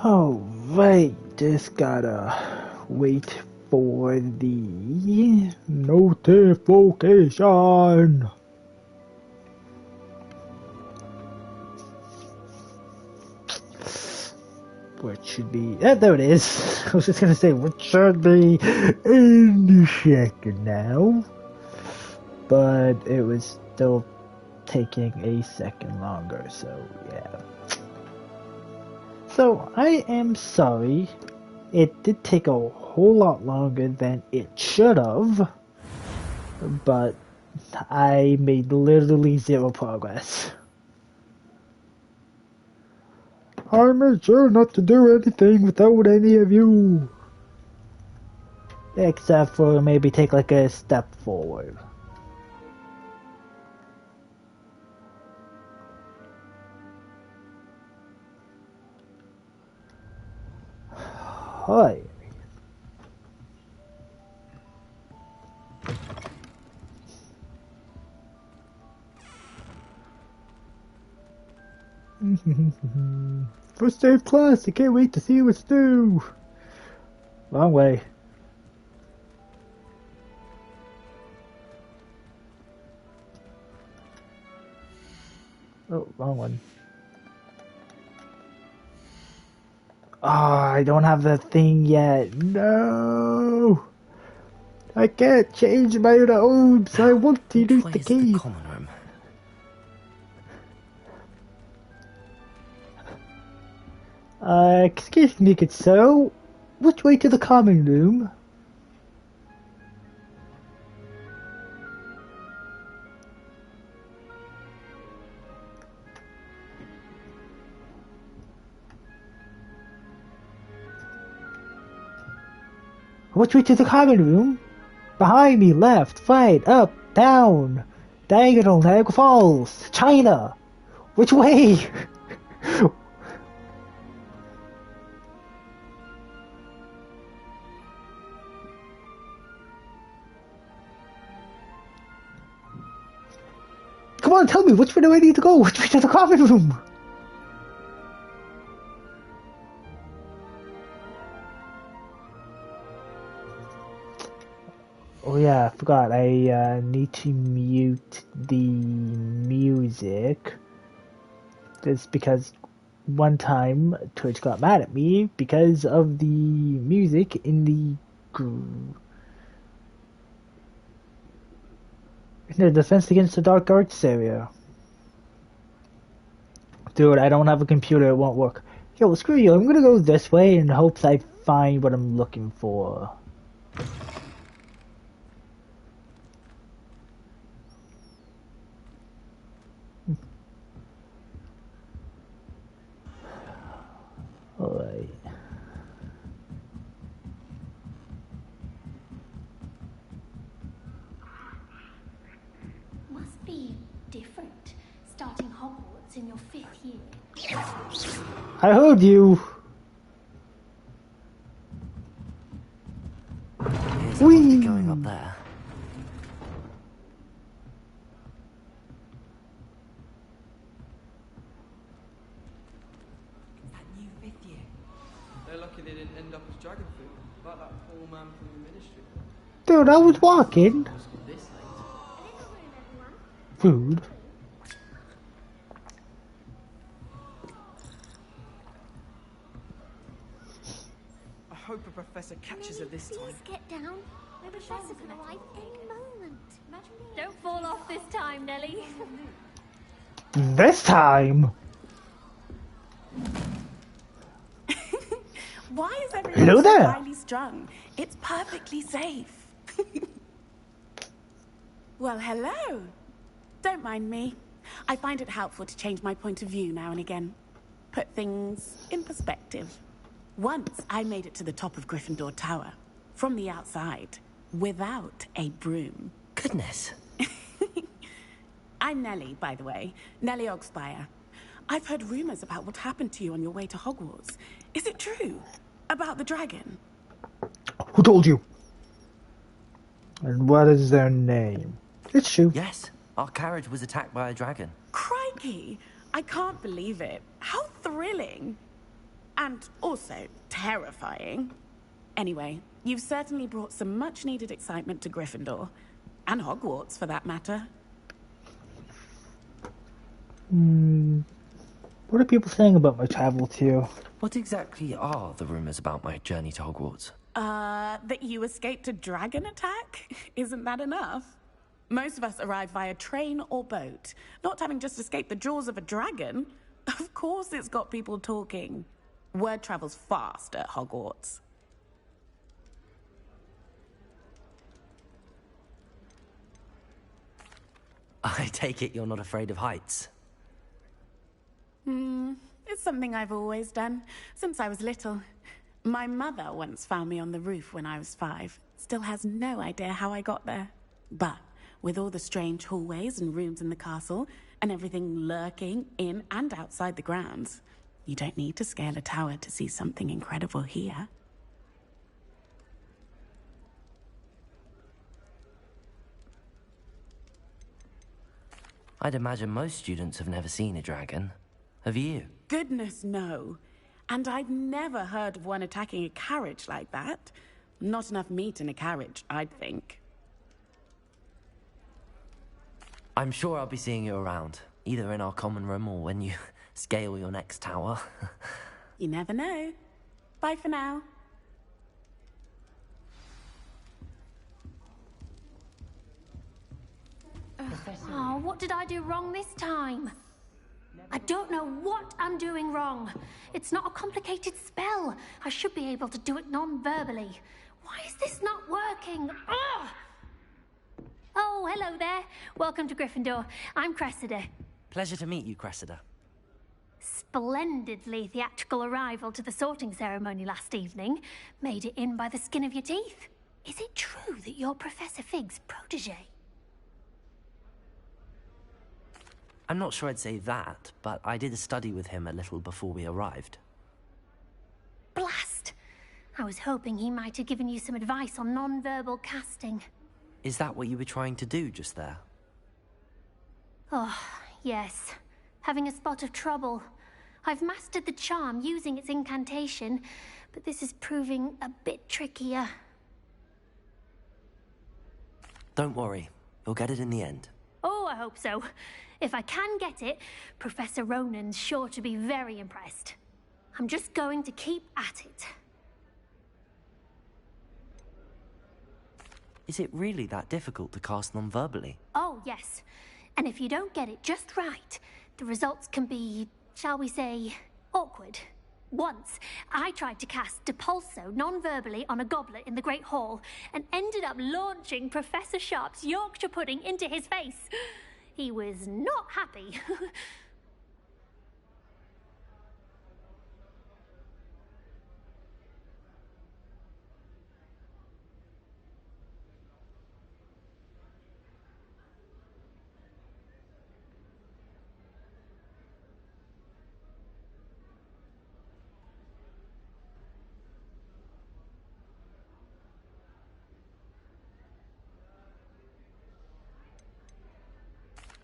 Oh, right, just gotta wait for the notification. Which should be, there it is. I was just gonna say, which should be in a second now. But it was still taking a second longer, so yeah. So, I am sorry. It did take a whole lot longer than it should have, but I made literally zero progress. I made sure not to do anything without any of you. Except for maybe take like a step forward. Hi. First day of class, I can't wait to see what's new. Wrong way. Oh, wrong one. Ah, I don't have the thing yet. No! I can't change my robes. I want to use the key. The common room? Excuse me, good sir. Which way to the common room? Which way to the common room? Behind me, left, right, up, down, diagonal, Niagara Falls, China. Which way? Come on, tell me, which way do I need to go? Which way to the common room? Oh yeah, I forgot. I need to mute the music. That's because one time Twitch got mad at me because of the music in the Defense Against the Dark Arts area. Dude, I don't have a computer, it won't work. Yo, screw you, I'm gonna go this way in hopes I find what I'm looking for. Alright. Must be different, starting Hogwarts in your 5th year. I heard you! Here's Whee! Going up there. Dude, I was walking. Food. I hope a professor catches her this time. Please get down. The professor can arrive any moment. Don't fall off this time, Nelly. This time? Why is everyone so highly strung? It's perfectly safe. Well, hello. Don't mind me. I find it helpful to change my point of view now and again. Put things in perspective. Once I made it to the top of Gryffindor Tower, from the outside, without a broom. Goodness. I'm Nelly, by the way. Nelly Oggspire. I've heard rumors about what happened to you on your way to Hogwarts. Is it true? About the dragon? Who told you? And what is their name? It's true. Yes, our carriage was attacked by a dragon. Crikey! I can't believe it. How thrilling. And also terrifying. Anyway, you've certainly brought some much-needed excitement to Gryffindor. And Hogwarts, for that matter. What are people saying about my travel to you? What exactly are the rumours about my journey to Hogwarts? That you escaped a dragon attack? Isn't that enough? Most of us arrive via train or boat, not having just escaped the jaws of a dragon. Of course it's got people talking. Word travels fast at Hogwarts. I take it you're not afraid of heights. It's something I've always done, since I was little. My mother once found me on the roof when I was 5. Still has no idea how I got there. But with all the strange hallways and rooms in the castle, and everything lurking in and outside the grounds, you don't need to scale a tower to see something incredible here. I'd imagine most students have never seen a dragon. Have you? Goodness, no. And I'd never heard of one attacking a carriage like that. Not enough meat in a carriage, I'd think. I'm sure I'll be seeing you around, either in our common room or when you scale your next tower. You never know. Bye for now. Oh, what did I do wrong this time? I don't know what I'm doing wrong. It's not a complicated spell. I should be able to do it non-verbally. Why is this not working? Ugh! Oh, hello there. Welcome to Gryffindor. I'm Cressida. Pleasure to meet you, Cressida. Splendidly theatrical arrival to the sorting ceremony last evening. Made it in by the skin of your teeth. Is it true that you're Professor Fig's protege? I'm not sure I'd say that, but I did study with him a little before we arrived. Blast! I was hoping he might have given you some advice on non-verbal casting. Is that what you were trying to do just there? Oh, yes. Having a spot of trouble. I've mastered the charm using its incantation, but this is proving a bit trickier. Don't worry, you'll get it in the end. Oh, I hope so. If I can get it, Professor Ronan's sure to be very impressed. I'm just going to keep at it. Is it really that difficult to cast non-verbally? Oh, yes. And if you don't get it just right, the results can be, shall we say, awkward. Once, I tried to cast Depulso non-verbally on a goblet in the Great Hall and ended up launching Professor Sharp's Yorkshire pudding into his face. He was not happy.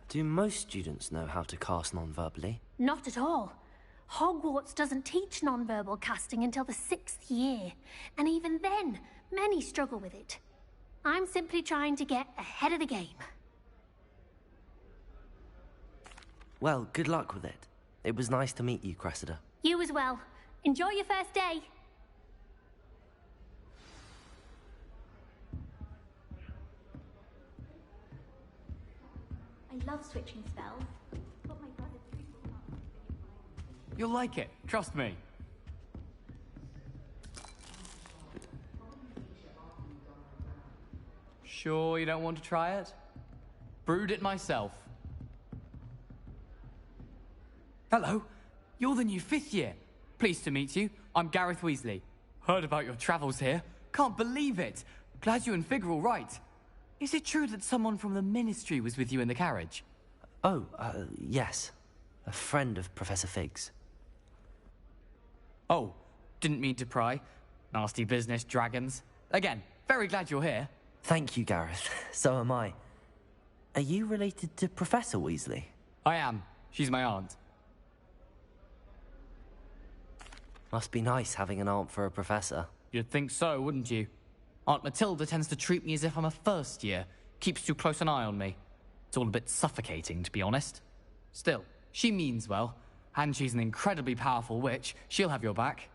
Do most students know how to cast non-verbally? Not at all. Hogwarts doesn't teach non-verbal casting until the 6th year, and even then, many struggle with it. I'm simply trying to get ahead of the game. Well, good luck with it. It was nice to meet you, Cressida. You as well. Enjoy your first day. I love switching spells, but my brother You'll like it, trust me. Sure you don't want to try it? Brewed it myself. Hello, you're the new 5th year. Pleased to meet you. I'm Gareth Weasley. Heard about your travels here. Can't believe it. Glad you and Fig are all right. Is it true that someone from the Ministry was with you in the carriage? Oh, yes. A friend of Professor Fig's. Oh, didn't mean to pry. Nasty business, dragons. Again, very glad you're here. Thank you, Gareth. So am I. Are you related to Professor Weasley? I am. She's my aunt. Must be nice having an aunt for a professor. You'd think so, wouldn't you? Aunt Matilda tends to treat me as if I'm a first year. Keeps too close an eye on me. It's all a bit suffocating, to be honest. Still, she means well. And she's an incredibly powerful witch. She'll have your back.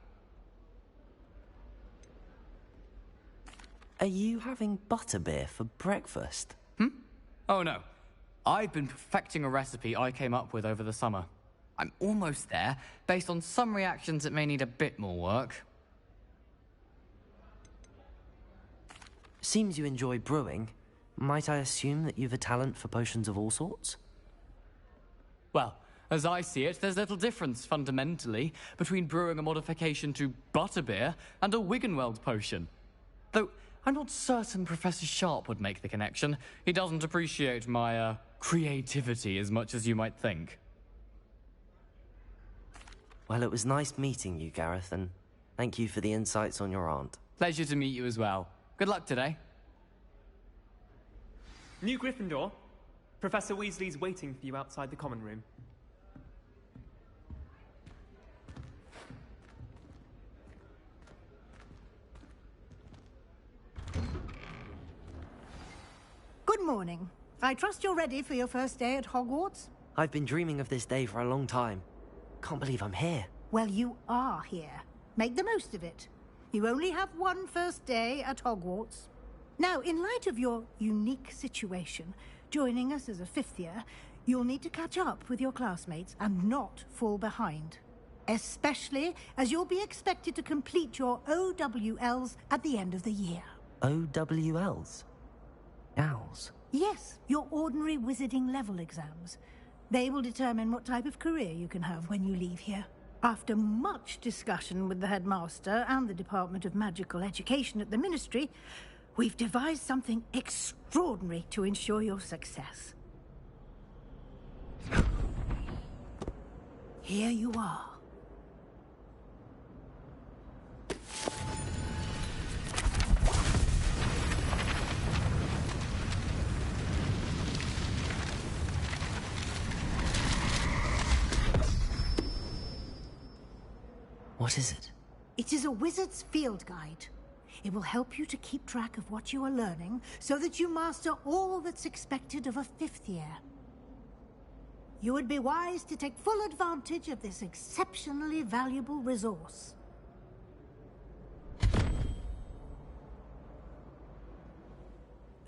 Are you having butterbeer for breakfast? Oh no. I've been perfecting a recipe I came up with over the summer. I'm almost there, based on some reactions that may need a bit more work. Seems you enjoy brewing. Might I assume that you've a talent for potions of all sorts? Well, as I see it, there's little difference, fundamentally, between brewing a modification to butterbeer and a Wiggenweld potion. Though, I'm not certain Professor Sharp would make the connection. He doesn't appreciate my, creativity as much as you might think. Well, it was nice meeting you, Gareth, and thank you for the insights on your aunt. Pleasure to meet you as well. Good luck today. New Gryffindor. Professor Weasley's waiting for you outside the common room. Good morning. I trust you're ready for your first day at Hogwarts? I've been dreaming of this day for a long time. Can't believe I'm here. Well, you are here. Make the most of it. You only have one first day at Hogwarts. Now, in light of your unique situation, joining us as a fifth year, you'll need to catch up with your classmates and not fall behind. Especially as you'll be expected to complete your OWLs at the end of the year. OWLs? Owls? Yes, your ordinary wizarding level exams. They will determine what type of career you can have when you leave here. After much discussion with the headmaster and the Department of Magical Education at the Ministry, we've devised something extraordinary to ensure your success. Here you are. What is it? It is a wizard's field guide. It will help you to keep track of what you are learning so that you master all that's expected of a fifth year. You would be wise to take full advantage of this exceptionally valuable resource.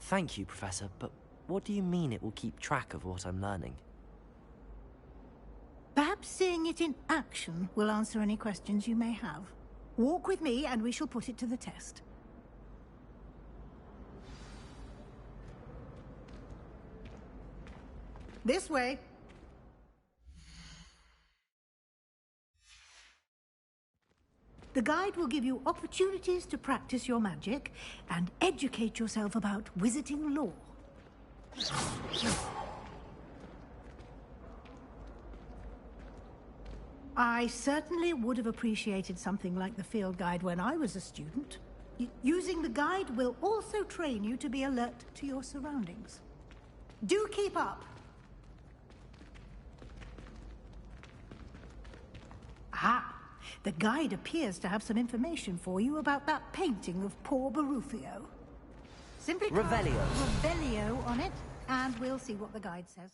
Thank you, Professor, but what do you mean it will keep track of what I'm learning? Perhaps seeing it in action will answer any questions you may have. Walk with me and we shall put it to the test. This way. The guide will give you opportunities to practice your magic and educate yourself about wizarding lore. I certainly would have appreciated something like the field guide when I was a student. Using the guide will also train you to be alert to your surroundings. Do keep up. Ah, the guide appears to have some information for you about that painting of poor Barufio. Simply Revelio. Revelio on it, and we'll see what the guide says.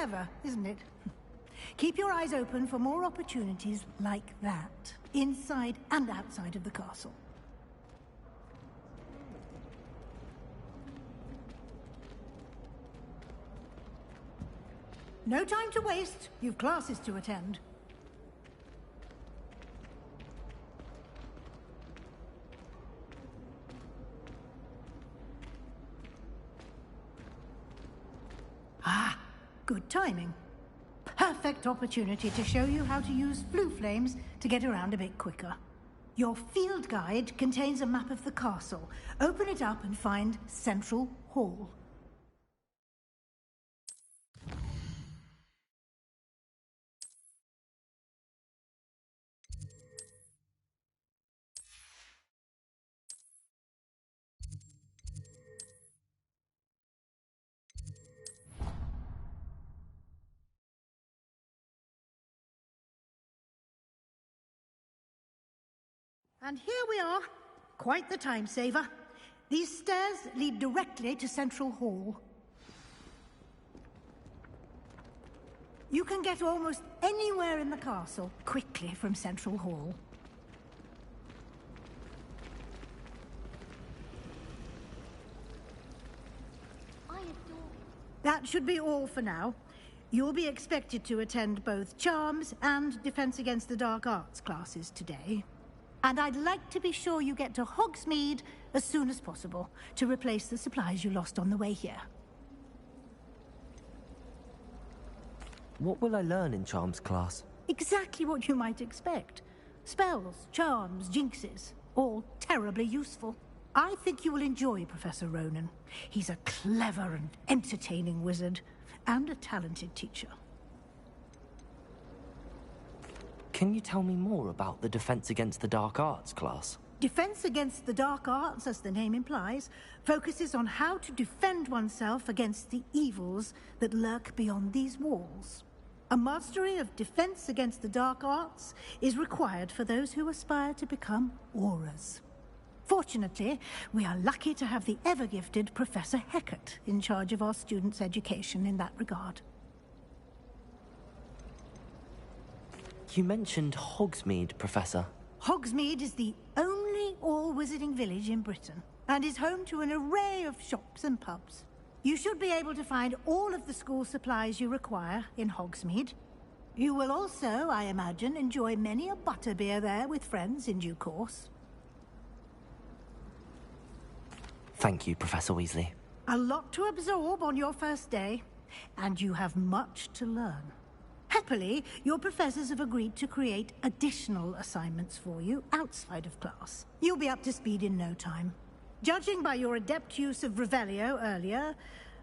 Clever, isn't it? Keep your eyes open for more opportunities like that, inside and outside of the castle. No time to waste. You've classes to attend. Ah, good timing. Perfect opportunity to show you how to use flue flames to get around a bit quicker. Your field guide contains a map of the castle. Open it up and find Central Hall. And here we are. Quite the time saver. These stairs lead directly to Central Hall. You can get almost anywhere in the castle quickly from Central Hall. That should be all for now. You'll be expected to attend both Charms and Defense Against the Dark Arts classes today. And I'd like to be sure you get to Hogsmeade as soon as possible to replace the supplies you lost on the way here. What will I learn in Charms class? Exactly what you might expect. Spells, charms, jinxes, all terribly useful. I think you will enjoy Professor Ronen. He's a clever and entertaining wizard, and a talented teacher. Can you tell me more about the Defense Against the Dark Arts class? Defense Against the Dark Arts, as the name implies, focuses on how to defend oneself against the evils that lurk beyond these walls. A mastery of Defense Against the Dark Arts is required for those who aspire to become Aurors. Fortunately, we are lucky to have the ever-gifted Professor Hecat in charge of our students' education in that regard. You mentioned Hogsmeade, Professor. Hogsmeade is the only all-wizarding village in Britain, and is home to an array of shops and pubs. You should be able to find all of the school supplies you require in Hogsmeade. You will also, I imagine, enjoy many a butterbeer there with friends in due course. Thank you, Professor Weasley. A lot to absorb on your first day, and you have much to learn. Happily, your professors have agreed to create additional assignments for you outside of class. You'll be up to speed in no time. Judging by your adept use of Revelio earlier,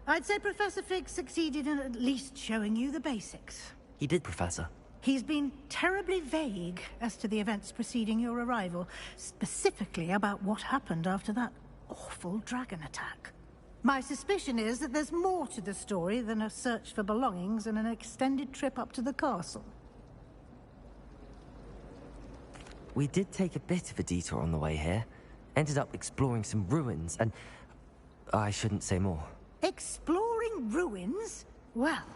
I'd say Professor Fig succeeded in at least showing you the basics. He did, Professor. He's been terribly vague as to the events preceding your arrival, specifically about what happened after that awful dragon attack. My suspicion is that there's more to the story than a search for belongings and an extended trip up to the castle. We did take a bit of a detour on the way here. Ended up exploring some ruins, and I shouldn't say more. Exploring ruins? Well,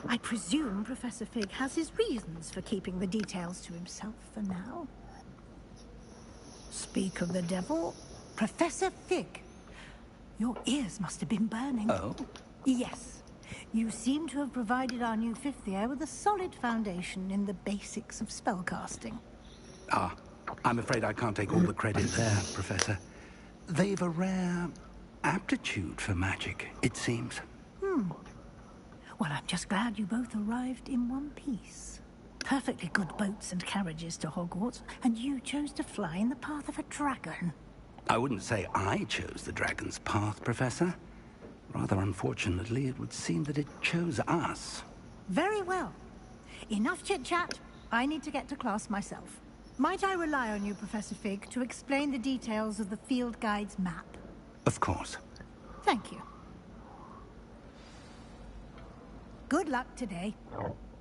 I presume Professor Fig has his reasons for keeping the details to himself for now. Speak of the devil, Professor Fig. Your ears must have been burning. Oh? Yes. You seem to have provided our new fifth year with a solid foundation in the basics of spellcasting. Ah, I'm afraid I can't take all the credit there, Professor. They've a rare aptitude for magic, it seems. Well, I'm just glad you both arrived in one piece. Perfectly good boats and carriages to Hogwarts, and you chose to fly in the path of a dragon. I wouldn't say I chose the dragon's path, Professor. Rather unfortunately, it would seem that it chose us. Very well. Enough chit-chat. I need to get to class myself. Might I rely on you, Professor Fig, to explain the details of the field guide's map? Of course. Thank you. Good luck today.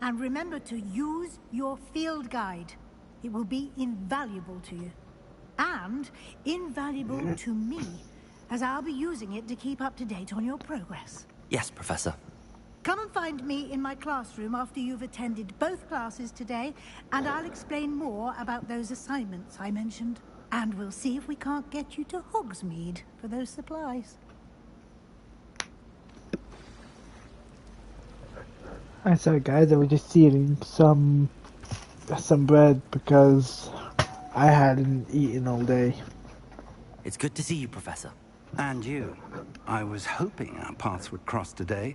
And remember to use your field guide. It will be invaluable to you. And invaluable to me, as I'll be using it to keep up to date on your progress. Yes, Professor. Come and find me in my classroom after you've attended both classes today, and I'll explain more about those assignments I mentioned. And we'll see if we can't get you to Hogsmeade for those supplies. I'm sorry guys, I was just eating some bread because I hadn't eaten all day. It's good to see you, Professor. And you. I was hoping our paths would cross today,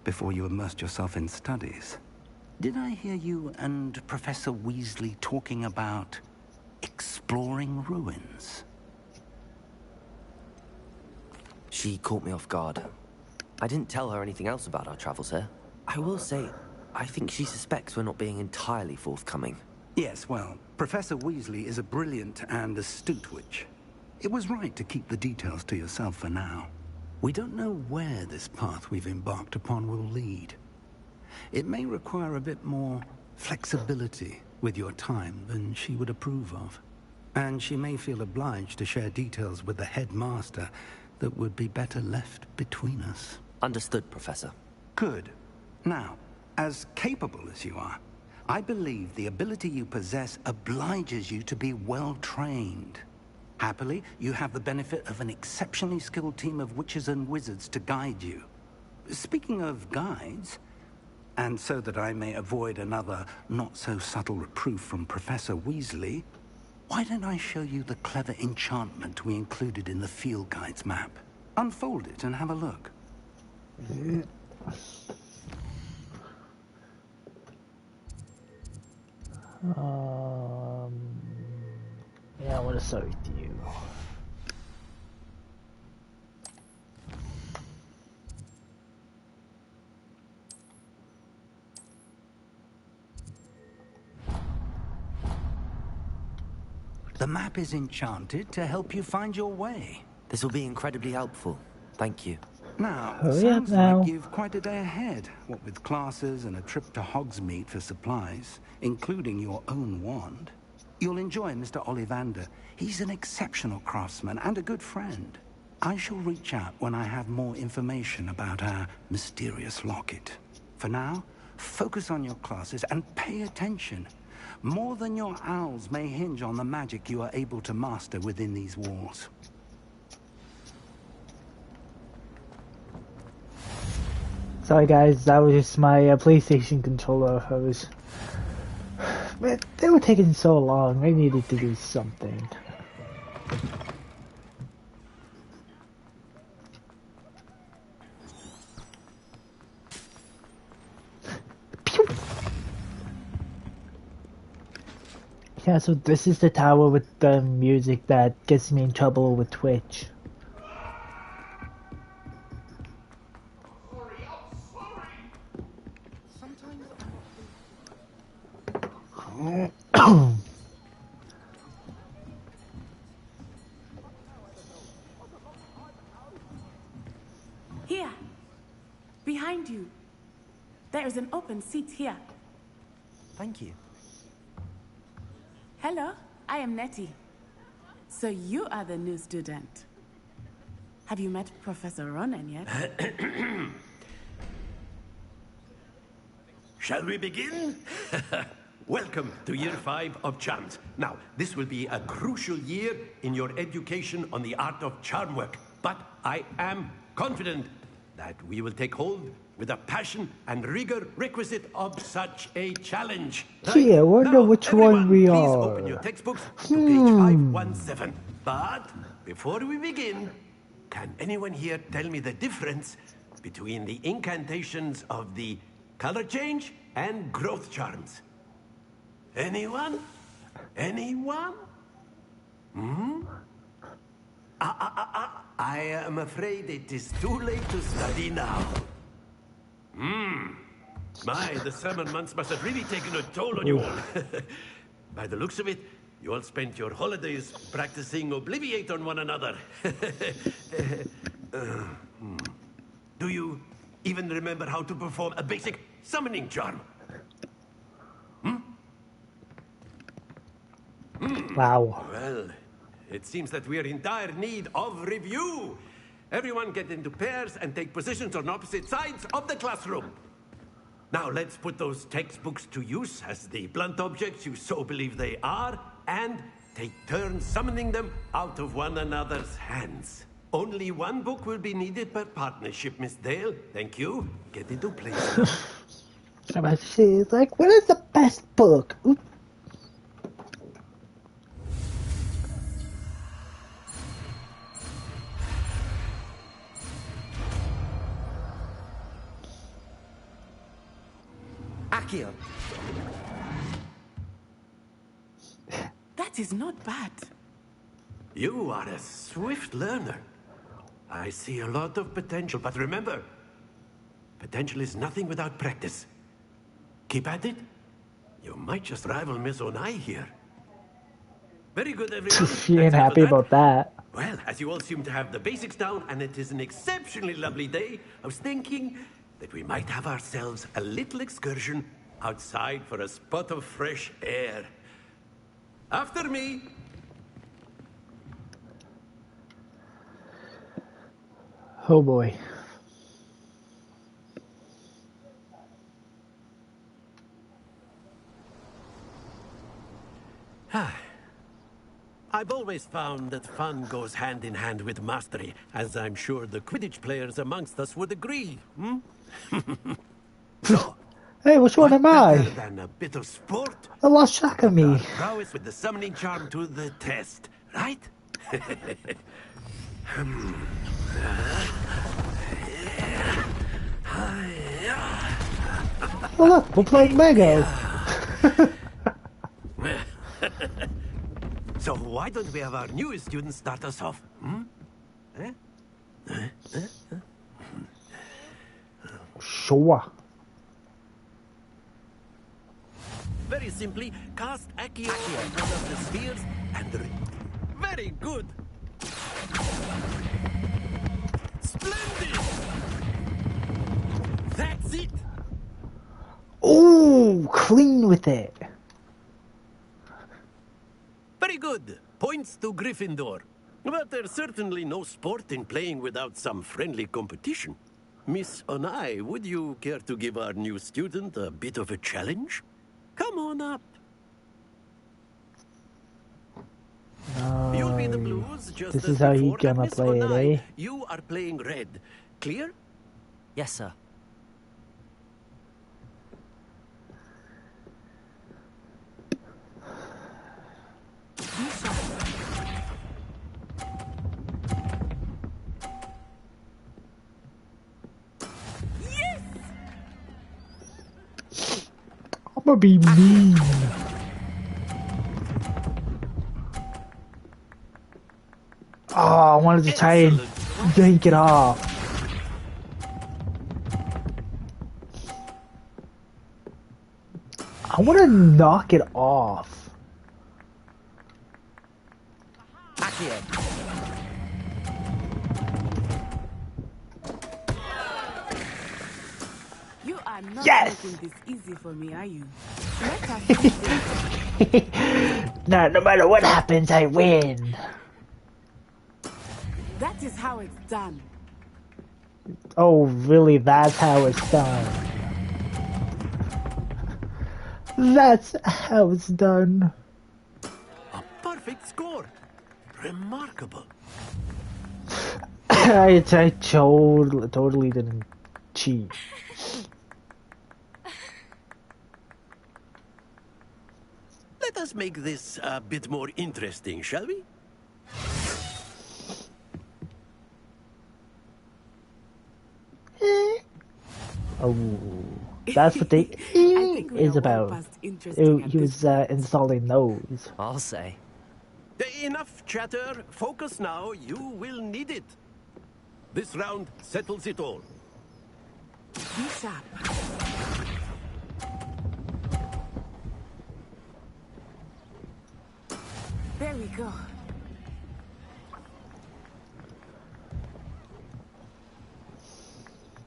before you immersed yourself in studies. Did I hear you and Professor Weasley talking about exploring ruins? She caught me off guard. I didn't tell her anything else about our travels here. I will say, I think she suspects we're not being entirely forthcoming. Yes, well, Professor Weasley is a brilliant and astute witch. It was right to keep the details to yourself for now. We don't know where this path we've embarked upon will lead. It may require a bit more flexibility with your time than she would approve of. And she may feel obliged to share details with the headmaster that would be better left between us. Understood, Professor. Good. Now, as capable as you are, I believe the ability you possess obliges you to be well-trained. Happily, you have the benefit of an exceptionally skilled team of witches and wizards to guide you. Speaking of guides, and so that I may avoid another not-so-subtle reproof from Professor Weasley, why don't I show you the clever enchantment we included in the field guide's map? Unfold it and have a look. Yeah, I want to start with you. The map is enchanted to help you find your way. This will be incredibly helpful. Thank you. Now, Hurry up sounds now. like you've quite a day ahead, what with classes and a trip to Hogsmeade for supplies, including your own wand. You'll enjoy Mr. Ollivander. He's an exceptional craftsman and a good friend. I shall reach out when I have more information about our mysterious locket. For now, focus on your classes and pay attention. More than your owls may hinge on the magic you are able to master within these walls. Sorry guys, that was just my PlayStation controller. Man, they were taking so long. I needed to do something. Yeah, so this is the tower with the music that gets me in trouble with Twitch. Here, behind you. There is an open seat here. Thank you. Hello, I am Nettie. So you are the new student. Have you met Professor Ronen yet? Shall we begin? Welcome to Year 5 of Charms. Now, this will be a crucial year in your education on the art of charm work. But I am confident that we will take hold with the passion and rigor requisite of such a challenge. Gee, I wonder Now, which everyone, one we please are. open your textbooks to page 517. But before we begin, can anyone here tell me the difference between the incantations of the color change and growth charms? Anyone? Anyone? I am afraid it is too late to study now. My, the summer months must have really taken a toll on you all. By the looks of it, you all spent your holidays practicing Obliviate on one another. Do you even remember how to perform a basic summoning charm? Wow. Well, it seems that we are in dire need of review. Everyone get into pairs and take positions on opposite sides of the classroom. Now let's put those textbooks to use as the blunt objects you so believe they are, and take turns summoning them out of one another's hands. Only one book will be needed per partnership, Miss Dale. Thank you. Get into place now. I'm about to say, it's like, what is the best book? Oop. Accio. That is not bad. You are a swift learner. I see a lot of potential, but remember, potential is nothing without practice. Keep at it. You might just rival Miss Onai here. Very good, everyone. She ain't happy about that. Well, as you all seem to have the basics down, and it is an exceptionally lovely day, I was thinking that we might have ourselves a little excursion outside for a spot of fresh air. After me. Oh boy. I've always found that fun goes hand in hand with mastery, as I'm sure the Quidditch players amongst us would agree. So, hey, which one am I? better than a bit of sport? I lost track of me. Prowess with the summoning charm to the test, right? Oh look, we're playing Lego. So why don't we have our newest student start us off? Sure. Very simply, cast Accio on one of the spheres and... Very good! Splendid! That's it! Ooh, clean with it. Very good. Points to Gryffindor. But there's certainly no sport in playing without some friendly competition. Miss Onai, would you care to give our new student a bit of a challenge? Come on up. You'll be the blues just This as is how you before, and gonna Miss play it, Onai, eh? you are playing red. Clear? Yes, sir. I'm gonna be mean. Oh, I wanted to try and yank it off. I want to knock it off. Accio. You are not Yes! making this easy for me, are you? No matter what happens, I win. That is how it's done. Oh, really? That's how it's done. That's how it's done. A perfect score. Remarkable. I totally didn't cheat. Let us make this a bit more interesting, shall we? Oh, that's what they is about. He was installing those. I'll say. Enough chatter. Focus now. You will need it. This round settles it all. Be sharp. There we go.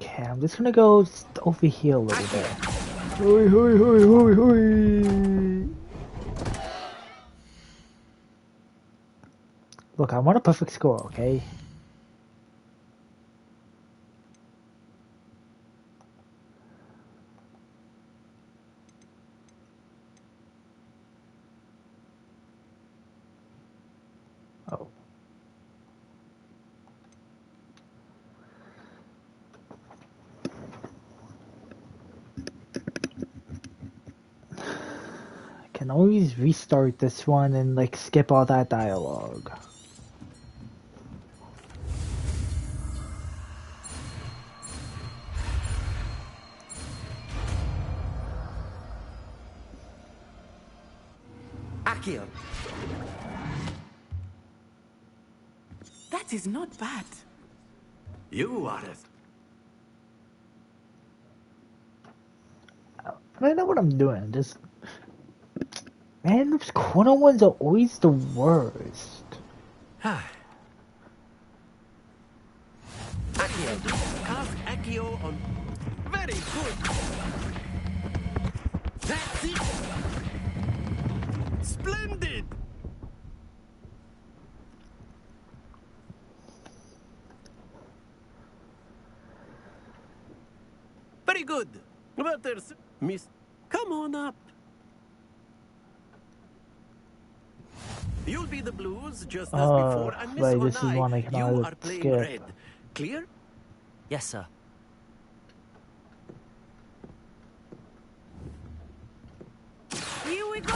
Okay, I'm just gonna go over here a little bit. Hoi, hoi, hoi, hoi, hoi. Look, I want a perfect score, okay? Oh. I can always restart this one and like skip all that dialogue. Accio. That is not bad. You are I know what I'm doing. Just man, those corner ones are always the worst. Accio. Cast Accio on. Very good. That's it. Splendid. Very good. But there's Miss. Come on up. You'll be the blues just as before, and Miss right, this is one I Onai, can you either are playing skip. red. Clear? Yes, sir. Here we go.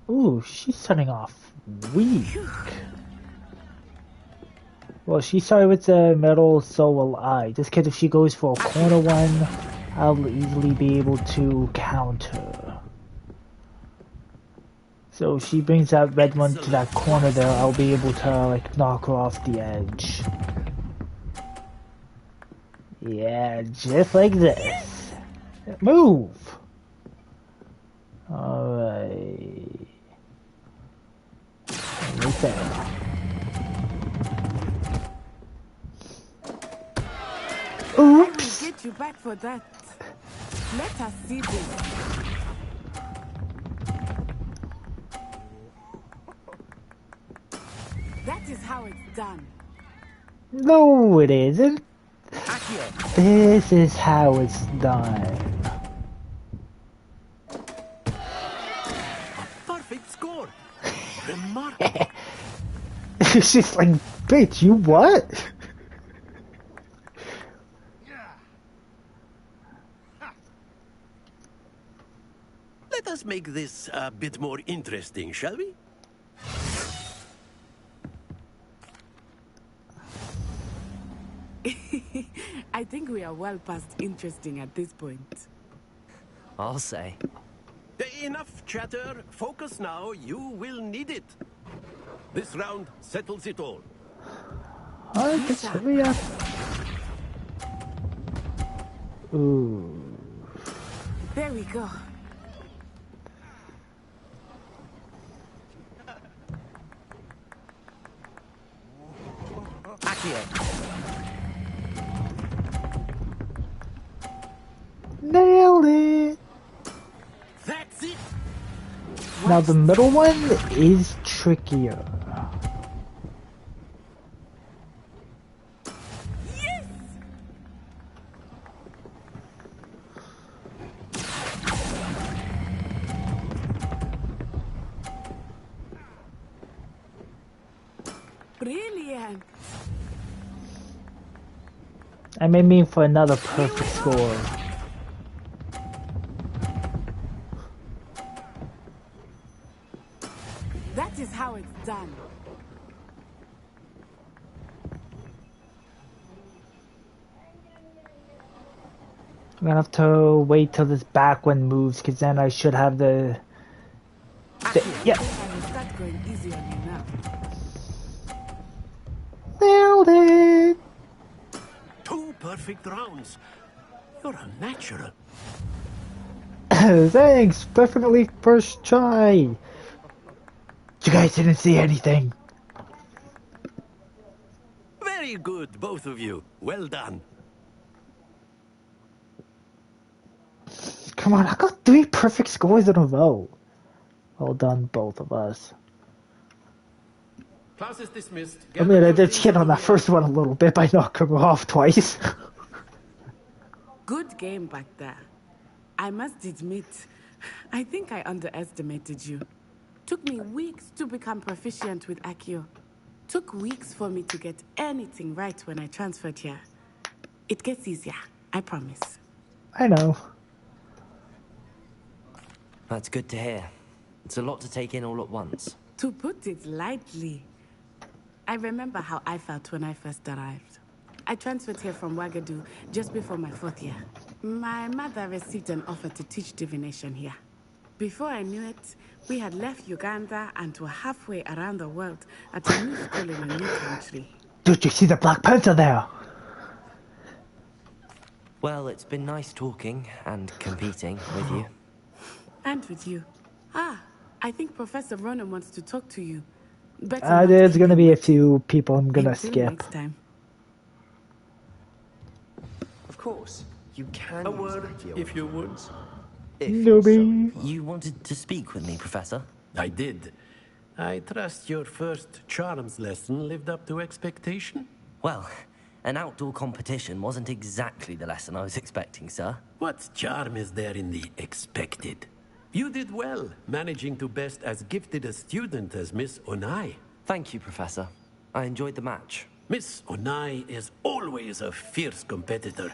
Ooh, she's starting off weak. Well, she started with the metal, so will I. Just because if she goes for a corner one, I'll easily be able to counter. So if she brings that red one to that corner there, I'll be able to like knock her off the edge. Yeah, just like this. Move! Alright. Right there. Oops! I will get you back for that. Let us see this. That is how it's done. No, it isn't. This is how it's done. Perfect score. Remarkable. It's just like, bitch, you what? Let us make this a bit more interesting, shall we? I think we are well past interesting at this point. I'll say. Enough chatter. Focus now. You will need it. This round settles it all. Alright, just hurry up. Ooh. There we go. Nailed it! That's it! Now the middle one is trickier. Yes! Brilliant! I may mean for another perfect score. That is how it's done. I'm gonna have to wait till this back one moves, because then I should have the yeah. I will start going easy on you now. Nailed it! 2 perfect rounds. You're a natural. Thanks, definitely first try. You guys didn't see anything. Very good, both of you. Well done. Come on, I got 3 perfect scores in a row. Well done, both of us. Class is dismissed. I mean, I did hit on that first one a little bit by knocking her off twice. Good game back there. I must admit, I think I underestimated you. Took me weeks to become proficient with Accio. Took weeks for me to get anything right when I transferred here. It gets easier, I promise. I know. That's good to hear. It's a lot to take in all at once. To put it lightly, I remember how I felt when I first arrived. I transferred here from Wagadu just before my 4th year. My mother received an offer to teach divination here. Before I knew it, we had left Uganda and were halfway around the world at a new school in a new country. Did you see the Black Panther there? Well, it's been nice talking and competing with you. And with you. Ah, I think Professor Ronan wants to talk to you. There's gonna be a few people I'm gonna Until skip. next time. Of course, you can A use word, Accio if you would. Newbie. You wanted to speak with me, Professor? I did. I trust your first charms lesson lived up to expectation? Well, an outdoor competition wasn't exactly the lesson I was expecting, sir. What charm is there in the expected? You did well, managing to best as gifted a student as Miss Onai. Thank you, Professor. I enjoyed the match. Miss Onai is always a fierce competitor,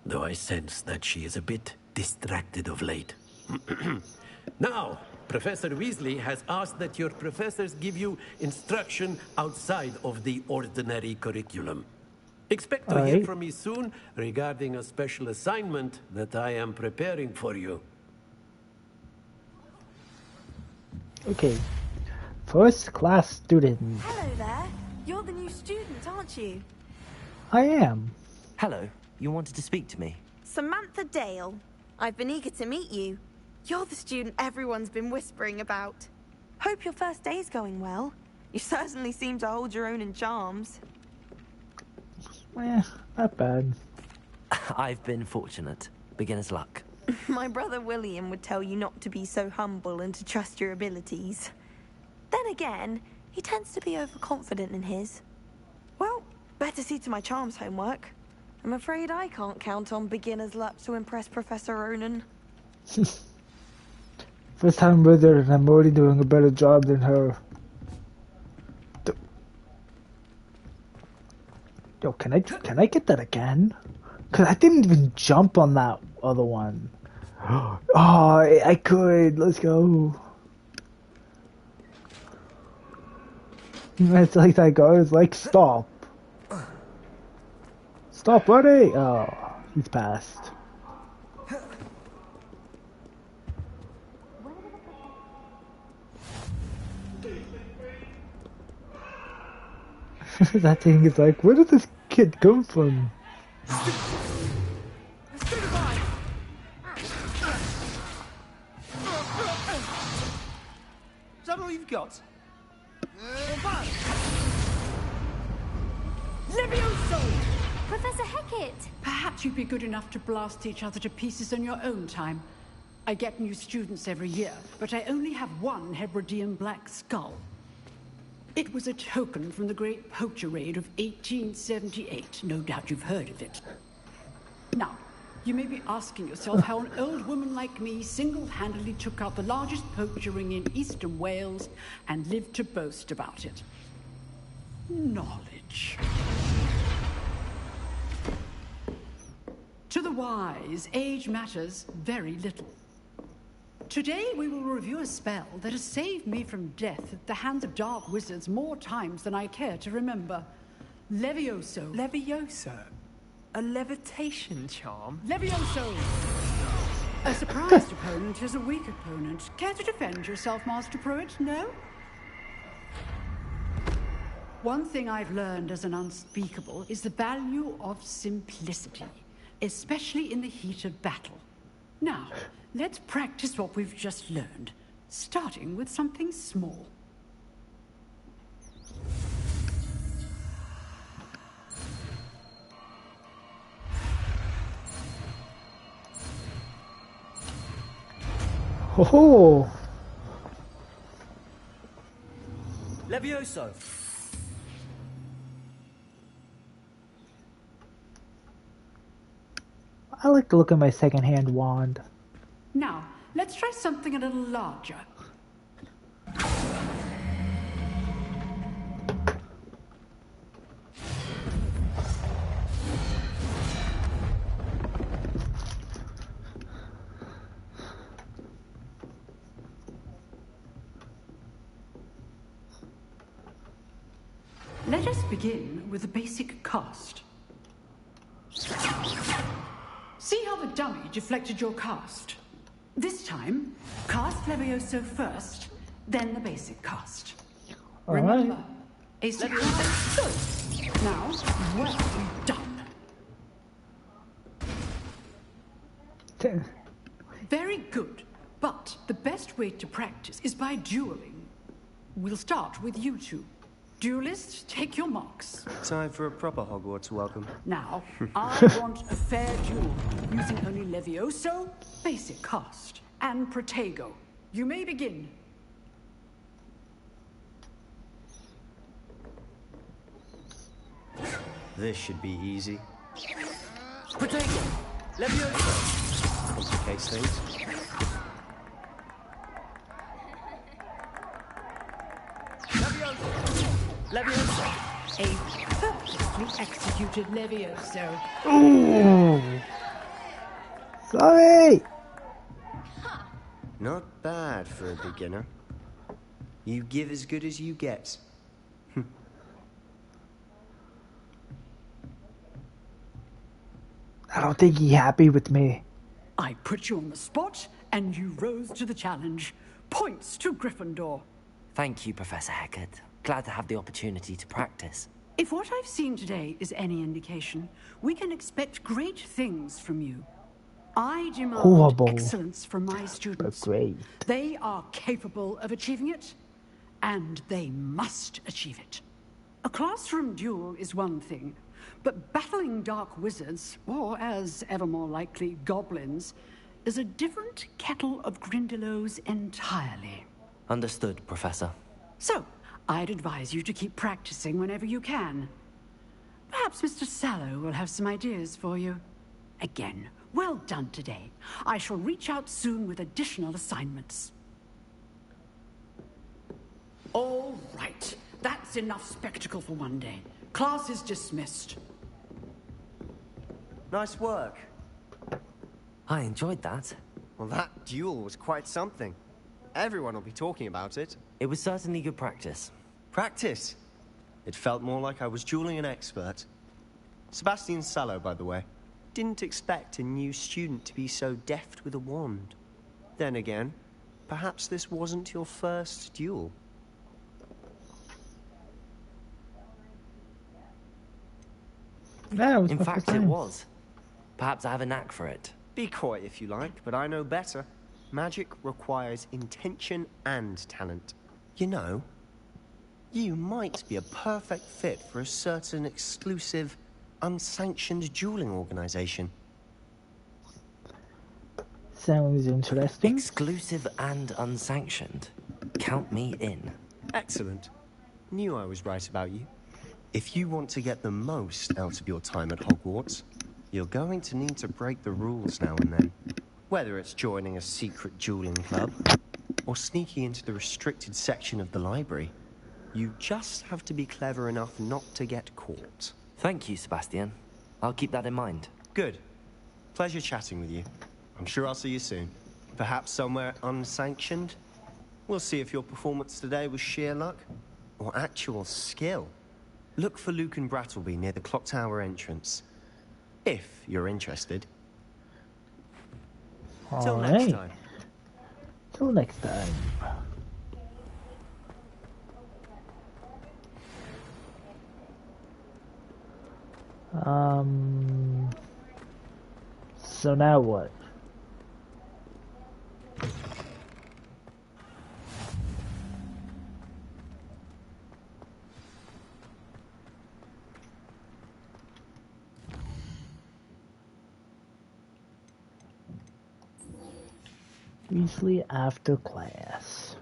though I sense that she is a bit distracted of late. Now, Professor Weasley has asked that your professors give you instruction outside of the ordinary curriculum. Expect to hear from me soon regarding a special assignment that I am preparing for you. Okay. First class student. Hello there. You're the new student, aren't you? I am. Hello. You wanted to speak to me? Samantha Dale. I've been eager to meet you. You're the student everyone's been whispering about. Hope your first day's going well. You certainly seem to hold your own in charms. Not bad. I've been fortunate. Beginner's luck. My brother William would tell you not to be so humble and to trust your abilities. Then again, he tends to be overconfident in his. Well, better see to my charms homework. I'm afraid I can't count on beginner's luck to impress Professor Ronan. First time with her, and I'm already doing a better job than her. Yo, can I get that again? Cause I didn't even jump on that other one. Oh, I could. Let's go. It's like that goes. Like stop. Stop, buddy! Oh, he's passed. That thing is like, where did this kid come from? Is that all you've got? Levioso! Professor Hecat! Perhaps you'd be good enough to blast each other to pieces on your own time. I get new students every year, but I only have one Hebridean black skull. It was a token from the Great Poacher Raid of 1878. No doubt you've heard of it. Now, you may be asking yourself how an old woman like me single-handedly took out the largest poacher ring in eastern Wales and lived to boast about it. Knowledge. To the wise, age matters very little. Today we will review a spell that has saved me from death at the hands of dark wizards more times than I care to remember. Levioso. Levioso? A levitation charm? Levioso! A surprised opponent is a weak opponent. Care to defend yourself, Master Pruitt? No? One thing I've learned as an unspeakable is the value of simplicity, especially in the heat of battle. Now, let's practice what we've just learned, starting with something small. Oh! Levioso! I like to look at my second-hand wand. Now, let's try something a little larger. Let us begin with the basic cast. See how the dummy deflected your cast? This time, cast Levioso first, then the basic cast. Remember, a surprise. Good. Now, well done. Very good. But the best way to practice is by dueling. We'll start with you two. Duelists, take your marks. Time for a proper Hogwarts welcome. Now, I want a fair duel, using only Levioso, basic cast, and Protego. You may begin. This should be easy. Protego! Levioso! Complicates things. Levioso. A perfectly executed Levioso. Ooh. Sorry. Not bad for a beginner. You give as good as you get. I don't think he's happy with me. I put you on the spot, and you rose to the challenge. Points to Gryffindor. Thank you, Professor Hecat. Glad to have the opportunity to practice. If what I've seen today is any indication, we can expect great things from you. I demand Horrible. excellence from my students. But great. They are capable of achieving it, and they must achieve it. A classroom duel is one thing, but battling dark wizards, or as ever more likely, goblins, is a different kettle of Grindylows entirely. Understood, Professor. So, I'd advise you to keep practicing whenever you can. Perhaps Mr. Sallow will have some ideas for you. Again, well done today. I shall reach out soon with additional assignments. All right. That's enough spectacle for one day. Class is dismissed. Nice work. I enjoyed that. Well, that duel was quite something. Everyone will be talking about it. It was certainly good practice. Practice? It felt more like I was dueling an expert. Sebastian Sallow, by the way. Didn't expect a new student to be so deft with a wand. Then again, perhaps this wasn't your first duel. Yeah, in fact, it was. Perhaps I have a knack for it. Be coy if you like, but I know better. Magic requires intention and talent. You know, you might be a perfect fit for a certain exclusive, unsanctioned dueling organization. Sounds interesting. Exclusive and unsanctioned. Count me in. Excellent. Knew I was right about you. If you want to get the most out of your time at Hogwarts, you're going to need to break the rules now and then. Whether it's joining a secret dueling club, or sneaking into the restricted section of the library, you just have to be clever enough not to get caught. Thank you, Sebastian. I'll keep that in mind. Good. Pleasure chatting with you. I'm sure I'll see you soon. Perhaps somewhere unsanctioned? We'll see if your performance today was sheer luck, or actual skill. Look for Luke and Brattleby near the clock tower entrance. If you're interested. Till next time. Till next time. So now what? Weasley after class.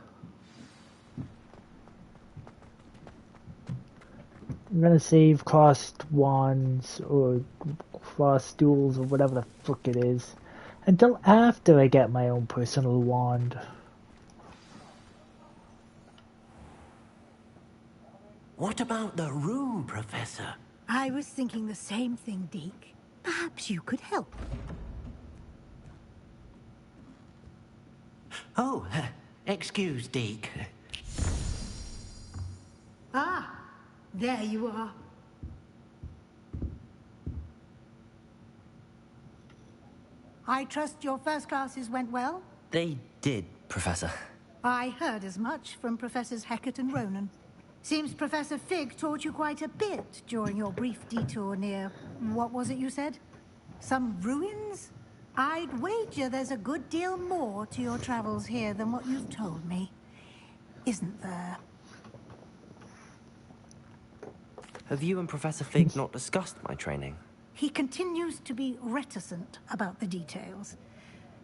I'm gonna save cost wands or cross duels or whatever the fuck it is until after I get my own personal wand. What about the room, Professor? I was thinking the same thing, Deke. Perhaps you could help. Oh, excuse, Deke. Ah, There you are. I trust your first classes went well? They did, Professor. I heard as much from Professors Hecat and Ronan. Seems Professor Fig taught you quite a bit during your brief detour near... what was it you said? Some ruins? I'd wager there's a good deal more to your travels here than what you've told me. Isn't there? Have you and Professor Fig not discussed my training? He continues to be reticent about the details,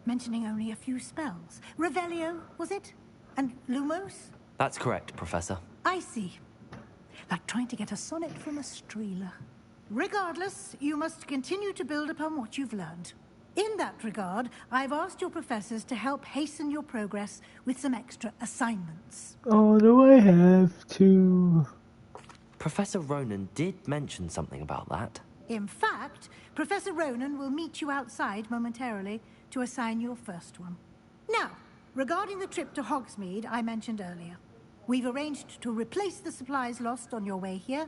mentioning only a few spells. Revelio, was it? And Lumos? That's correct, Professor. I see. Like trying to get a sonnet from a streeler. Regardless, you must continue to build upon what you've learned. In that regard, I've asked your professors to help hasten your progress with some extra assignments. Oh, do I have to? Professor Ronan did mention something about that. In fact, Professor Ronan will meet you outside momentarily to assign your first one. Now, regarding the trip to Hogsmeade I mentioned earlier, we've arranged to replace the supplies lost on your way here,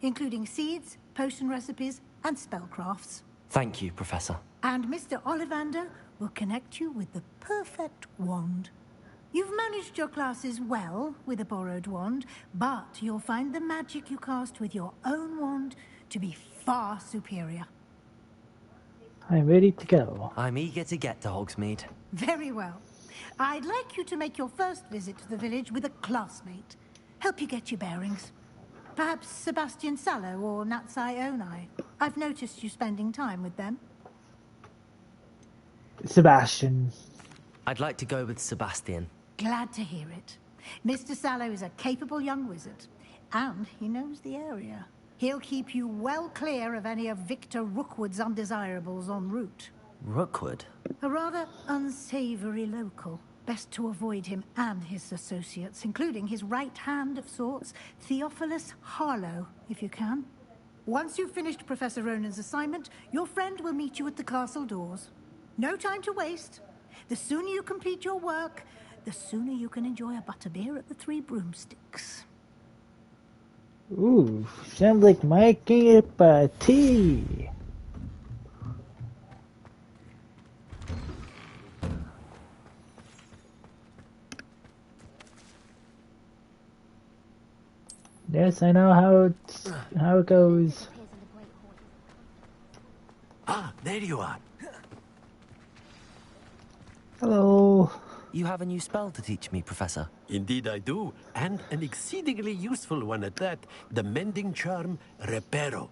including seeds, potion recipes, and spellcrafts. Thank you, Professor. And Mr. Ollivander will connect you with the perfect wand. You've managed your classes well with a borrowed wand, but you'll find the magic you cast with your own wand to be far superior. I'm ready to go. I'm eager to get to Hogsmeade. Very well. I'd like you to make your first visit to the village with a classmate. Help you get your bearings. Perhaps Sebastian Sallow or Natsai Onai. I've noticed you spending time with them. Sebastian. I'd like to go with Sebastian. Glad to hear it. Mr. Sallow is a capable young wizard, and he knows the area. He'll keep you well clear of any of Victor Rookwood's undesirables en route. Rookwood? A rather unsavory local. Best to avoid him and his associates, including his right hand of sorts, Theophilus Harlow, if you can. Once you've finished Professor Ronan's assignment, your friend will meet you at the castle doors. No time to waste. The sooner you complete your work, the sooner you can enjoy a butterbeer at the Three Broomsticks. Ooh, sounds like making it a tea. Yes, I know how it goes. Ah, there you are. Hello. You have a new spell to teach me, Professor. Indeed I do, and an exceedingly useful one at that. The mending charm, Reparo.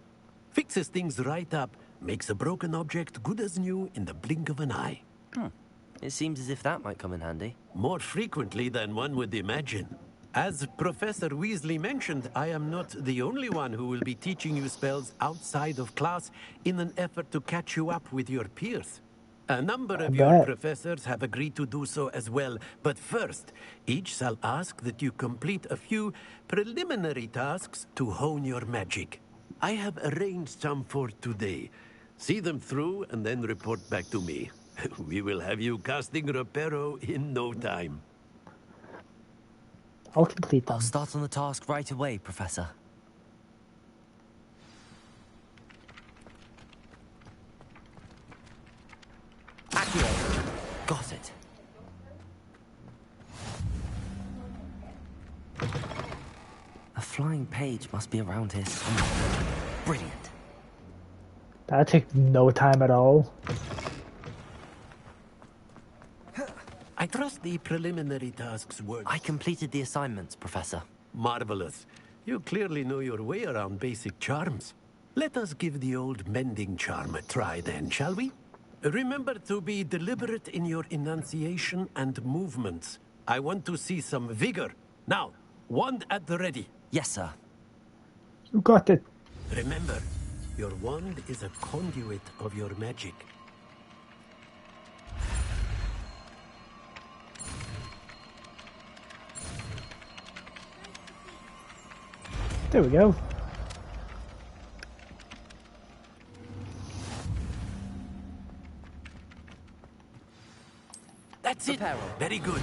Fixes things right up, makes a broken object good as new in the blink of an eye. It seems as if that might come in handy. More frequently than one would imagine. As Professor Weasley mentioned, I am not the only one who will be teaching you spells outside of class in an effort to catch you up with your peers. A number of your professors have agreed to do so as well, but first, each shall ask that you complete a few preliminary tasks to hone your magic. I have arranged some for today. See them through and then report back to me. We will have you casting Reparo in no time. I'll complete them. I'll start on the task right away, Professor. Accio. Got it. A flying page must be around here somewhere. Brilliant. That took no time at all. I trust the preliminary tasks were... I completed the assignments, Professor. Marvelous. You clearly know your way around basic charms. Let us give the old mending charm a try then, shall we? Remember to be deliberate in your enunciation and movements. I want to see some vigor. Now, wand at the ready. Yes, sir. You got it. Remember, your wand is a conduit of your magic. There we go. That's it. Very good.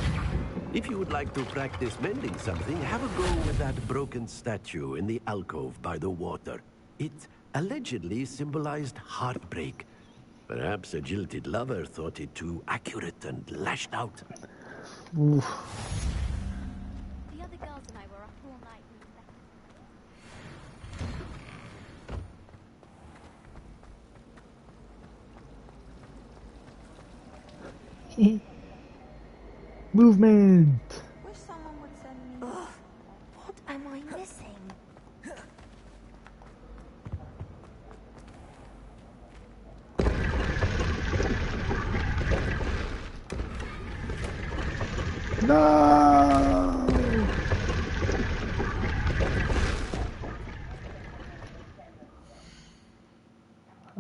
If you would like to practice mending something, have a go with that broken statue in the alcove by the water. It allegedly symbolized heartbreak. Perhaps a jilted lover thought it too accurate and lashed out. The other girls and I were up all night. Movement. Wish someone would send me. Ugh, what am I missing? No.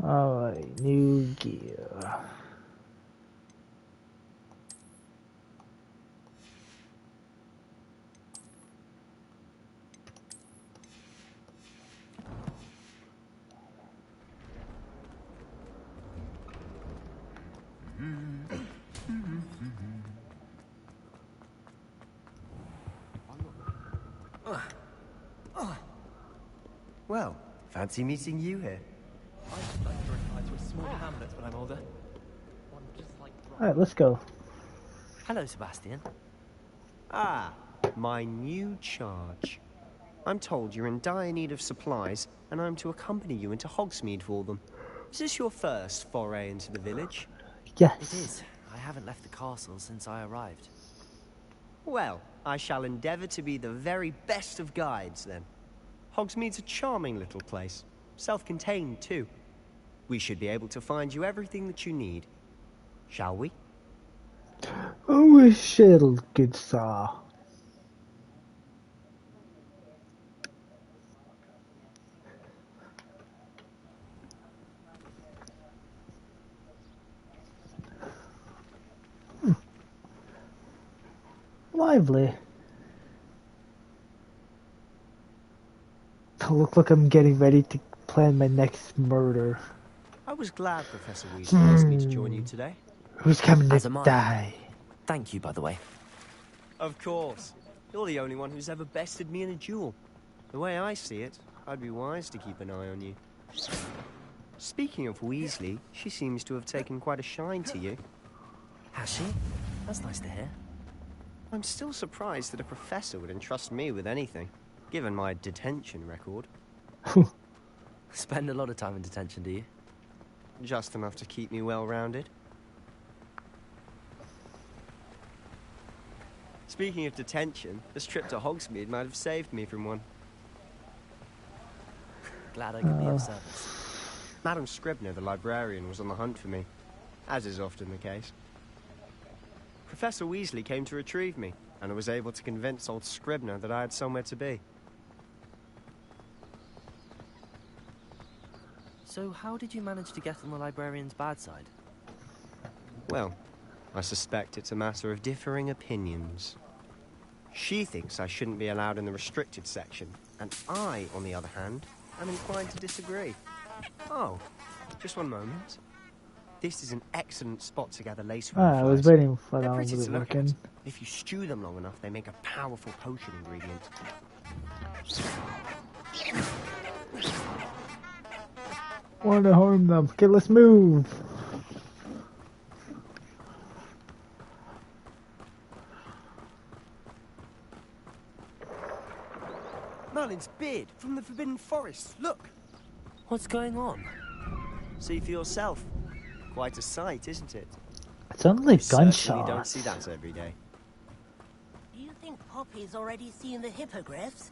Alright, new gear. Well, fancy meeting you here. I'd like to retire to a small hamlet when I'm older. One just like Alright, let's go. Hello, Sebastian. Ah, my new charge. I'm told you're in dire need of supplies, and I'm to accompany you into Hogsmeade for them. Is this your first foray into the village? Yes. It is. I haven't left the castle since I arrived. Well, I shall endeavour to be the very best of guides, then. Hogsmeade's a charming little place. Self-contained, too. We should be able to find you everything that you need. Shall we? Oh, we shall, good sir. Lively. I look like I'm getting ready to plan my next murder. I was glad Professor Weasley asked me to join you today. Who's coming As to am I. die? Thank you, by the way. Of course. You're the only one who's ever bested me in a duel. The way I see it, I'd be wise to keep an eye on you. Speaking of Weasley, she seems to have taken quite a shine to you. Has she? That's nice to hear. I'm still surprised that a professor would entrust me with anything, given my detention record. Spend a lot of time in detention, do you? Just enough to keep me well-rounded. Speaking of detention, this trip to Hogsmeade might have saved me from one. Glad I could be of service. Madam Scribner, the librarian, was on the hunt for me, as is often the case. Professor Weasley came to retrieve me, and I was able to convince old Scribner that I had somewhere to be. So how did you manage to get on the librarian's bad side? Well, I suspect it's a matter of differing opinions. She thinks I shouldn't be allowed in the restricted section, and I, on the other hand, am inclined to disagree. Oh, just one moment. This is an excellent spot to gather lace I was waiting for They're that pretty to to look working. at. If you stew them long enough, they make a powerful potion ingredient. Want to harm them. Okay, let's move. Merlin's beard from the Forbidden Forest. Look. What's going on? See for yourself. Quite a sight, isn't it? It sounds like You certainly gunshots. don't see that every day. Do you think Poppy's already seen the hippogriffs?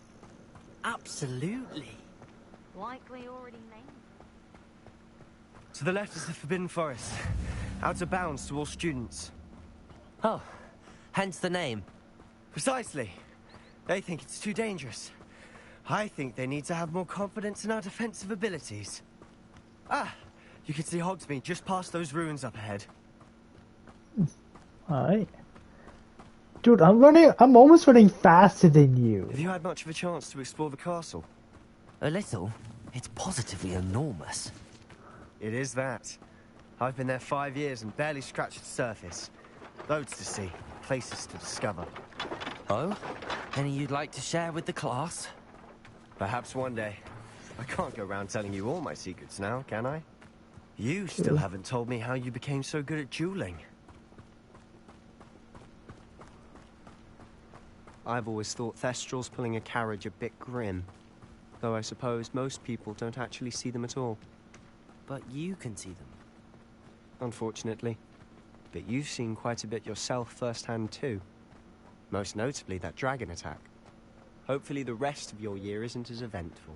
Absolutely. Likely already named. To the left is the Forbidden Forest. Out of bounds to all students. Oh, hence the name. Precisely. They think it's too dangerous. I think they need to have more confidence in our defensive abilities. Ah, you can see Hogsmeade just past those ruins up ahead. Alright. Dude, I'm almost running faster than you. Have you had much of a chance to explore the castle? A little. It's positively enormous. It is that. I've been there 5 years and barely scratched the surface. Loads to see, places to discover. Oh? Any you'd like to share with the class? Perhaps one day. I can't go around telling you all my secrets now, can I? You still haven't told me how you became so good at dueling. I've always thought Thestrals pulling a carriage a bit grim. Though I suppose most people don't actually see them at all. But you can see them. Unfortunately. But you've seen quite a bit yourself firsthand too. Most notably that dragon attack. Hopefully the rest of your year isn't as eventful.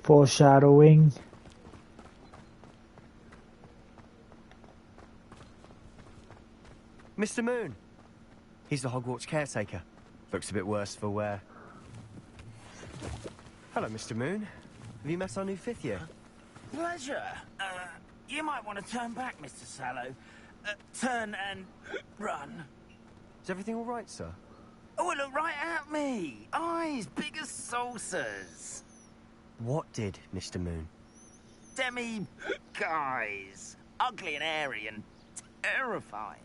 Foreshadowing. Mr. Moon! He's the Hogwarts caretaker. Looks a bit worse for wear. Hello, Mr. Moon. Have you met our new 5th year? Pleasure. You might want to turn back, Mr. Sallow. Turn and run. Is everything all right, sir? Oh, look right at me. Eyes big as saucers. What did, Mr. Moon? Guys. Ugly and airy and terrifying.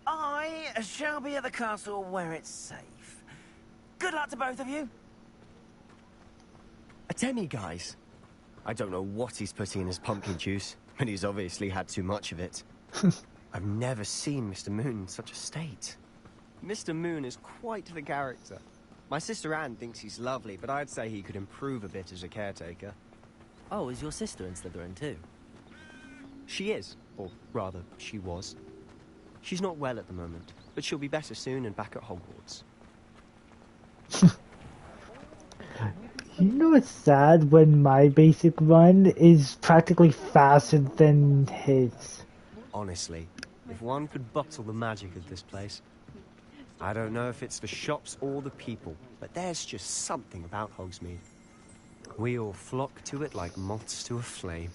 I shall be at the castle where it's safe. Good luck to both of you. A demi-guise? I don't know what he's putting in his pumpkin juice, but he's obviously had too much of it. I've never seen Mr. Moon in such a state. Mr. Moon is quite the character. My sister Anne thinks he's lovely, but I'd say he could improve a bit as a caretaker. Oh, is your sister in Slytherin too? She is, or rather, she was. She's not well at the moment, but she'll be better soon and back at Hogwarts. You know what's sad? When my basic run is practically faster than his. Honestly, if one could bottle the magic of this place. I don't know if it's the shops or the people, but there's just something about Hogsmeade. We all flock to it like moths to a flame.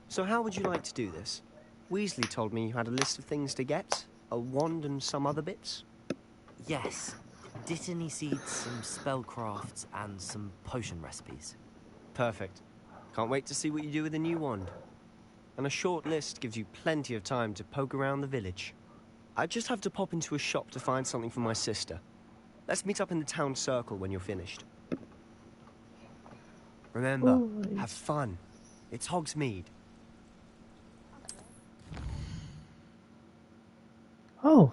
So how would you like to do this? Weasley told me you had a list of things to get, a wand and some other bits. Yes. Dittany seeds, some spellcrafts, and some potion recipes. Perfect. Can't wait to see what you do with the new wand. And a short list gives you plenty of time to poke around the village. I just have to pop into a shop to find something for my sister. Let's meet up in the town circle when you're finished. Remember, have fun. It's Hogsmeade. Oh,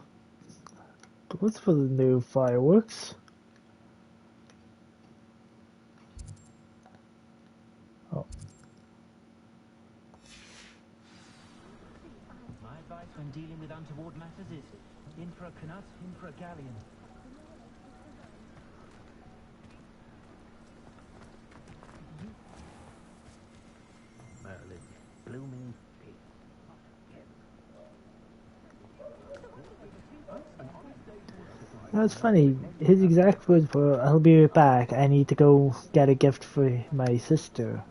those for the new fireworks. Oh. My advice when dealing with untoward matters is in for a Knut, in for a galleon. Merlin, blooming pig. That's funny. His exact words were, "I'll be right back. I need to go get a gift for my sister."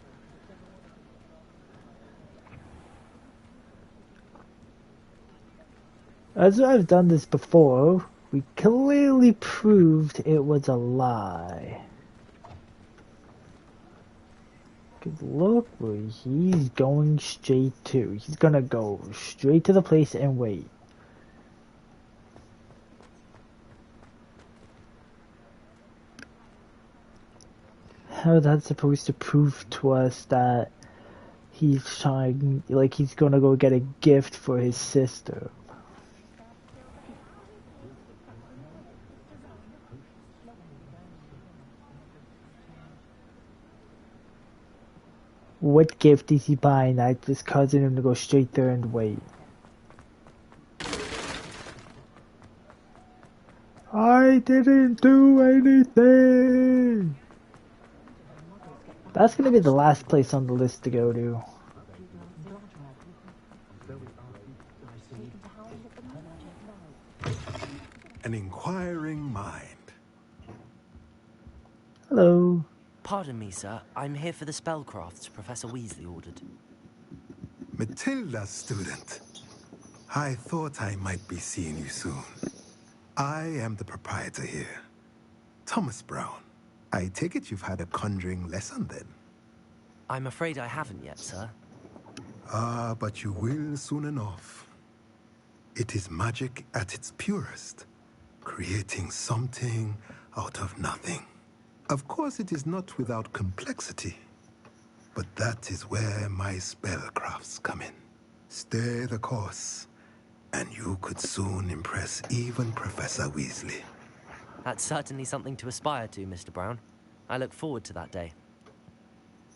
As I've done this before, we clearly proved it was a lie. Cause look where he's going straight to. He's gonna go straight to the place and wait. How is that supposed to prove to us that he's trying, like he's gonna go get a gift for his sister? What gift is he buying that is causing him to go straight there and wait? I didn't do anything! That's gonna be the last place on the list to go to. An inquiring mind. Hello. Pardon me, sir. I'm here for the spellcrafts Professor Weasley ordered. Matilda, student. I thought I might be seeing you soon. I am the proprietor here, Thomas Brown. I take it you've had a conjuring lesson then? I'm afraid I haven't yet, sir. Ah, but you will soon enough. It is magic at its purest, creating something out of nothing. Of course, it is not without complexity, but that is where my spellcrafts come in. Stay the course, and you could soon impress even Professor Weasley. That's certainly something to aspire to, Mr. Brown. I look forward to that day.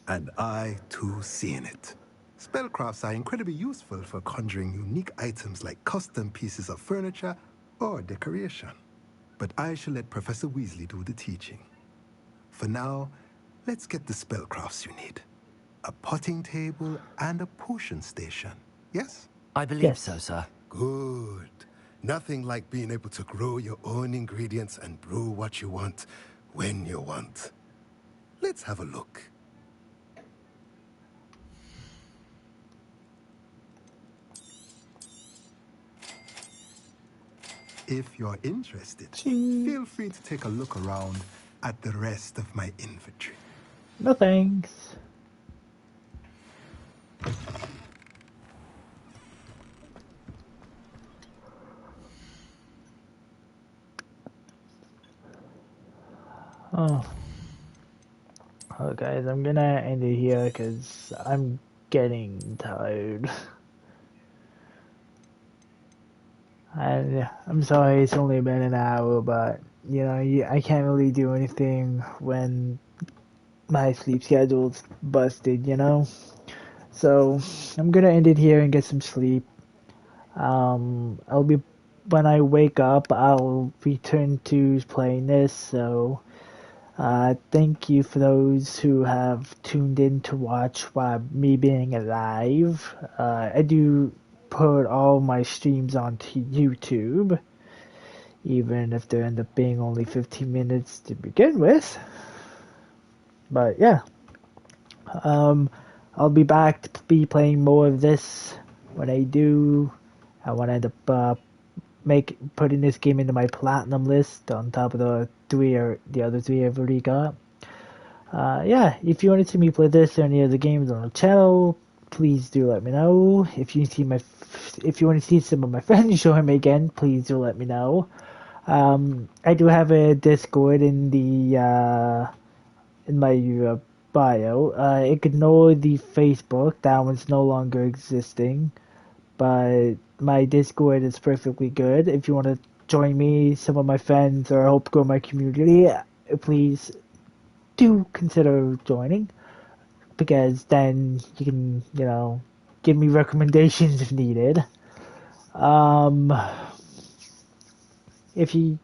And I, too, see in it. Spellcrafts are incredibly useful for conjuring unique items like custom pieces of furniture or decoration. But I shall let Professor Weasley do the teaching. For now, let's get the spellcrafts you need. A potting table and a potion station, yes? I believe so, sir. Good. Nothing like being able to grow your own ingredients and brew what you want when you want. Let's have a look. If you're interested, feel free to take a look around at the rest of my inventory. No thanks. Oh. Oh, guys, I'm gonna end it here because I'm getting tired. And I'm sorry it's only been an hour, but, you know, I can't really do anything when my sleep schedule's busted, you know? So, I'm gonna end it here and get some sleep. When I wake up, I'll return to playing this, so, thank you for those who have tuned in to watch me being alive. I do put all my streams onto YouTube, even if they end up being only 15 minutes to begin with. But yeah, I'll be back to be playing more of this when I do. I want to end up putting this game into my platinum list on top of the other three I've already got. Yeah, if you want to see me play this or any other games on the channel, please do let me know. If you want to see some of my friends join me again, please do let me know. I do have a Discord in my bio. Ignore the Facebook; that one's no longer existing. But my Discord is perfectly good. If you want to join me, some of my friends, or help grow my community, please do consider joining. Because then you can, you know, give me recommendations if needed. If you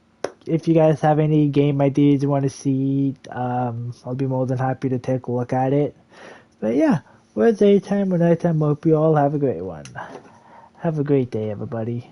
guys have any game ideas you want to see, I'll be more than happy to take a look at it. But yeah, whether it's daytime or nighttime, I hope you all have a great one. Have a great day, everybody.